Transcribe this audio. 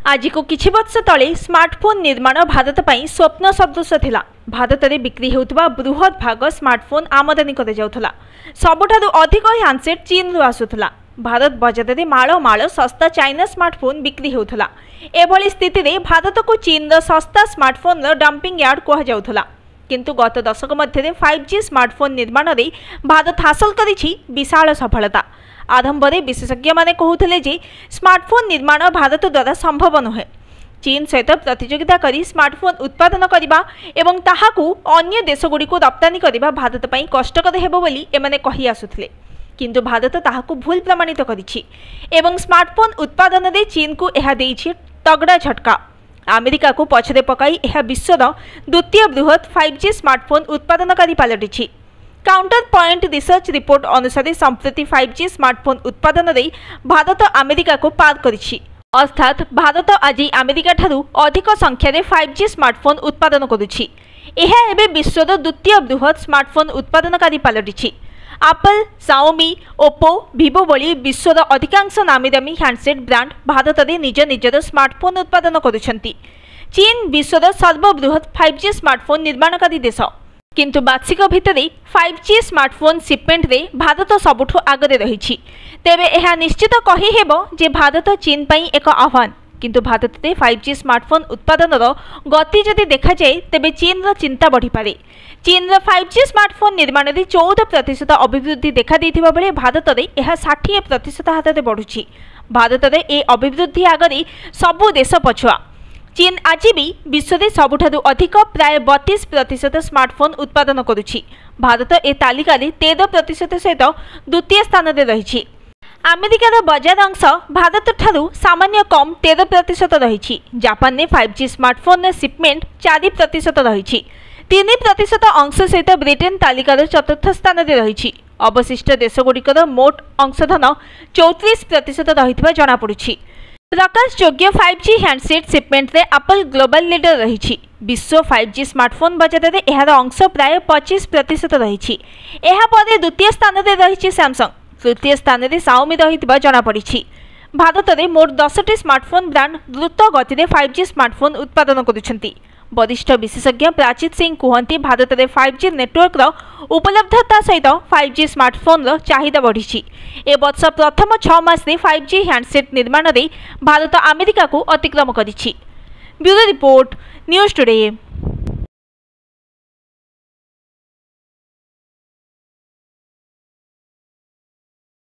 आज को किछि वर्ष तले स्मार्टफोन निर्माण भारत पर स्वप्न सदृश थिला। भारत में बिक्री होउतबा बृहत भाग स्मार्टफोन आमदानी कर जाउथला। सबठारु अधिक हैंडसेट चीन रु आसुथला। भारत बजार में माळ माळ सस्ता चाइना स्मार्टफोन बिक्री होउथला। एभली स्थिति रे भारत को चीन रो सस्ता स्मार्टफोन रो डंपिंग यार्ड कहा जाउथला। किंतु गत दशक मध्य 5G स्मार्टफोन निर्माण रे भारत हासिल करिछि विशाल सफलता। आरंभ में विशेषज्ञ माने कहूथिले जे स्मार्टफोन निर्माण भारत द्वारा संभव नुहे। चीन सहित प्रतियोगिता करी स्मार्टफोन उत्पादन करबा एवं ताहाकू अन्य देशगुड़ी को रप्तानी करबा भारत पई कष्टकर हेबो बोली एमाने कहि आसुथिले। किंतु भारत ताहाकू भूल प्रमाणित करिछि एवं स्मार्टफोन उत्पादन रे चीन को एहा देइछि तगड़ा झटका। अमेरिका को पछरे पकाई एहा विश्वर द्वितीय बृहत 5G स्मार्टफोन उत्पादनकारी पलटिछि। काउंटर पॉइंट रिसर्च रिपोर्ट अनुसार संप्रति 5G स्मार्टफोन उत्पादन रे भारत अमेरिका को पार करिछि। अर्थात भारत आज अमेरिका ठारू अधिक संख्यार 5G स्मार्टफोन उत्पादन करुछि। एहा एबे विश्वर द्वितीय बृहत स्मार्टफोन उत्पादनकारी पलटिछि। एप्पल, शाओमी, ओप्पो, वीवो भली विश्वर अधिकांश नामी दामी हैंडसेट ब्रांड भारत में निज निजर स्मार्टफोन उत्पादन करुछंती। चीन विश्वर सर्वबृहत 5G स्मार्टफोन निर्माणकारी देश। किंतु वार्षिक भितर 5G स्मार्टफोन शिपमेंट रे भारत सबुठु आगरे रहिछि। तेबे एहा निश्चित कहि हेबो जे भारत चीन पई एक आह्वान। किंतु भारत में 5G स्मार्टफोन उत्पादन गति जदि देखा जाए तेबे चीन रो चिंता बढ़ी पारे। चीन रो 5G स्मार्टफोन निर्माण रे 14% अभिवृद्धि देखा देथिबा बेले भारत रे एहा 60% हाथ बढ़ुछि। भारत रे ए अभिवृद्धि आगरे सबु देश पछुआ। चीन आज भी विश्व में सबुठारु अधिक प्राय 32% स्मार्टफोन उत्पादन करुछि। भारत ए तालिका 13% सहित द्वितीय स्थान में रही। अमेरिकार बजार अंश भारत ठारू सामान्य कम 13% रही। जापान ने 5G स्मार्टफोन शिपमेंट 4% रही। 3% अंश सहित ब्रिटेन तालिकार चतुर्थ स्थान में रही। अवशिष्ट देशगुड़िकर मोट अंशधन 34% रही जनापड़ी। प्रकाश योग्य 5G हैंडसेट शिपमेंट रे एप्पल ग्लोबल लीडर रही। विश्व 5G स्मार्टफोन बजार में यार अंश प्राय 25% रही। द्वितीय स्थान में रही सैमसंग, तृतीय स्थान में शाओमी रही जनापड़ी। भारत में मोट 10टी स्मार्टफोन ब्रांड द्रुत गति में 5G स्मार्टफोन उत्पादन करुछंती। वरिष्ठ विशेषज्ञ प्राचित सिंह कहते भारत में 5G नेटवर्क उपलब्धता सहित 5G स्मार्टफोन चाहिदा बढ़ी। ए वर्ष प्रथम 6 मास 5G हैंडसेट निर्माण में भारत अमेरिका को अतिक्रम करिछि। Bureau report, news today.